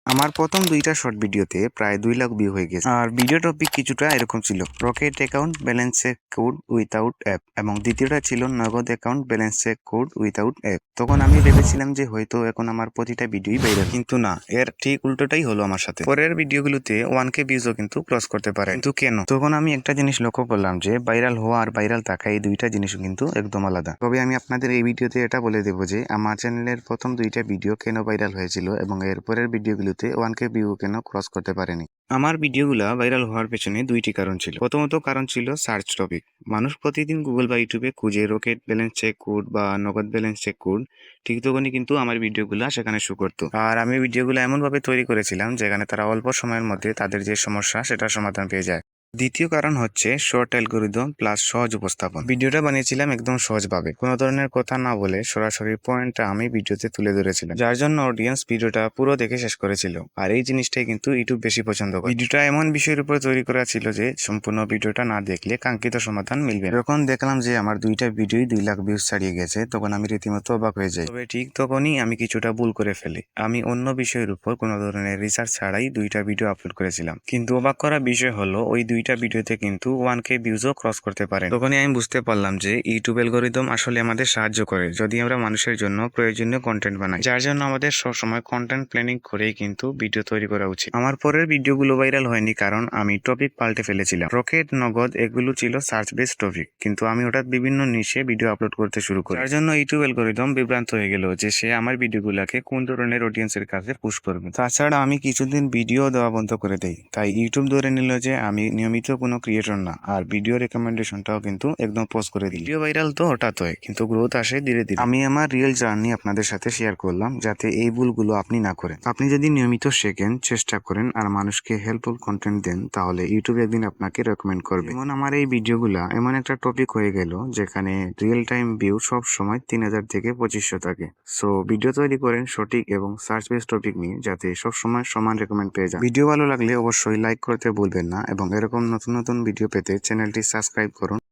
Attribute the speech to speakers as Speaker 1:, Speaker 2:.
Speaker 1: আমার প্রথম দুইটা শর্ট ভিডিওতে প্রায় 2 লাখ ভিউ হয়ে গেছে। আর ভিডিও টপিক কিছুটা এরকম ছিল, Rocket account balance check code without app, এবং দ্বিতীয়টা ছিল Nagad account balance check code without app. তখন আমি ভেবেছিলাম যে হয়তো এখন আমার প্রতিটা ভিডিওই ভাইরাল, কিন্তু না, এর ঠিক উল্টোটাই হলো আমার সাথে। পরের ভিডিওগুলোতে 1K ভিউজও কিন্তু ক্রস করতে পারে, কিন্তু কেন? তখন আমি একটা জিনিস লক্ষ্য করলাম যে ভাইরাল হওয়া আর ভাইরাল থাকা এই দুইটা জিনিসও কিন্তু একদম আলাদা। তবে আমি আপনাদের এই ভিডিওতে এটা বলে দেবো যে আমার চ্যানেলের প্রথম দুইটা ভিডিও কেন ভাইরাল হয়েছিল এবং এর পরের ভিডিওগুলোতে 1K ভিউ কেন ক্রস করতে পারেনি। আমার ভিডিওগুলো ভাইরাল হওয়ার পেছনে দুইটি কারণ ছিল। প্রথমত কারণ ছিল সার্চ টপিক। মানুষ প্রতিদিন গুগল বা ইউটিউবে খুঁজে রকেট ব্যালেন্স চেক কোড বা নগদ ব্যালেন্স চেক কোড, ঠিক তখনই কিন্তু আমার ভিডিওগুলো সেখানে শো করতো। আর আমি ভিডিওগুলো এমনভাবে তৈরি করেছিলাম যেখানে তারা অল্প সময়ের মধ্যে তাদের যে সমস্যা সেটার সমাধান পেয়ে যায়। দ্বিতীয় কারণ হচ্ছে শর্ট অ্যালগরিদম প্লাস সহজ উপস্থাপন। ভিডিওটা বানিয়েছিলাম একদম সহজভাবে, কোনো ধরনের কথা না বলে সরাসরি পয়েন্টটা আমি ভিডিওতে তুলে ধরেছিলাম, যার জন্য অডিয়েন্স ভিডিওটা পুরো দেখে শেষ করেছিল। আর এই জিনিসটাই কিন্তু ইউটিউব বেশি পছন্দ করে। ভিডিওটা এমন বিষয়ের উপর তৈরি করা ছিল যে সম্পূর্ণ ভিডিওটা না দেখলে কাঙ্ক্ষিত সমাধান মিলবে না। যখন দেখলাম যে আমার দুইটা ভিডিওই 2 লাখ ভিউজ ছাড়িয়ে গেছে, তখন আমি রীতিমতো অবাক হয়ে যাই। তবে ঠিক তখনই আমি কিছুটা ভুল করে ফেলি। আমি অন্য বিষয়ের উপর কোনো ধরনের রিসার্চ ছাড়াই দুইটা ভিডিও আপলোড করেছিলাম, কিন্তু অবাক করা বিষয় হলো ওই দুইটা ভিডিওতে কিন্তু 1K ভিউজও ক্রস করতে পারে। তখনই আমি বুঝতে পারলাম যে ইউটিউব অ্যালগরিদম আসলে আমাদের সাহায্য করে যদি আমরা মানুষের জন্য প্রয়োজনীয় কন্টেন্ট বানাই, যার জন্য আমাদের সবসময় কন্টেন্ট প্ল্যানিং করেই কিন্তু ভিডিও তৈরি করা উচিত। আমার পরের ভিডিওগুলো ভাইরাল হয়নি কারণ আমি টপিক পাল্টে ফেলেছিলাম। রকেট, নগদ এগুলো ছিল সার্চ বেসড টপিক, কিন্তু আমি হঠাৎ বিভিন্ন নিশে ভিডিও আপলোড করতে শুরু করি, যার জন্য ইউটিউব অ্যালগরিদম বিভ্রান্ত হয়ে গেল যে সে আমার ভিডিওগুলোকে কোন ধরনের অডিয়েন্সের কাছে পুশ করবে। তাছাড়া আমি কিছুদিন ভিডিও দেওয়া বন্ধ করে দেই, তাই ইউটিউব ধরে নিল যে আমি নিয়মিত কোনো ক্রিয়েটর না, আর ভিডিও রেকমেন্ডেশনটাও কিন্তু একদম পোস্ট করে দিই। ভিডিও ভাইরাল তো হঠাৎ হয়, কিন্তু গ্রোথ আসে ধীরে ধীরে। আমি আমার রিয়েল জার্নি আপনাদের সাথে শেয়ার করলাম যাতে এই ভুলগুলো আপনি না করেন। আপনি যদি নিয়মিত শেখেন, চেষ্টা করেন আর মানুষকে হেল্পফুল কন্টেন্ট দেন, তাহলে ইউটিউব একদিন আপনাকে রেকমেন্ড করবে। যেমন আমার এই ভিডিওগুলা এমন একটা টপিক হয়ে গেল যেখানে রিয়েল টাইম ভিউ সব সময় 3000 থেকে 2500 থাকে। সো ভিডিও তৈরি করেন সঠিক এবং সার্চ বেস টপিক নিয়ে, যাতে সব সময় সমান রেকমেন্ড পেয়ে যান। ভিডিও ভালো লাগলে অবশ্যই লাইক করতে ভুলবেন না, এবং এরকম নতুন নতুন ভিডিও পেতে চ্যানেলটি সাবস্ক্রাইব করুন।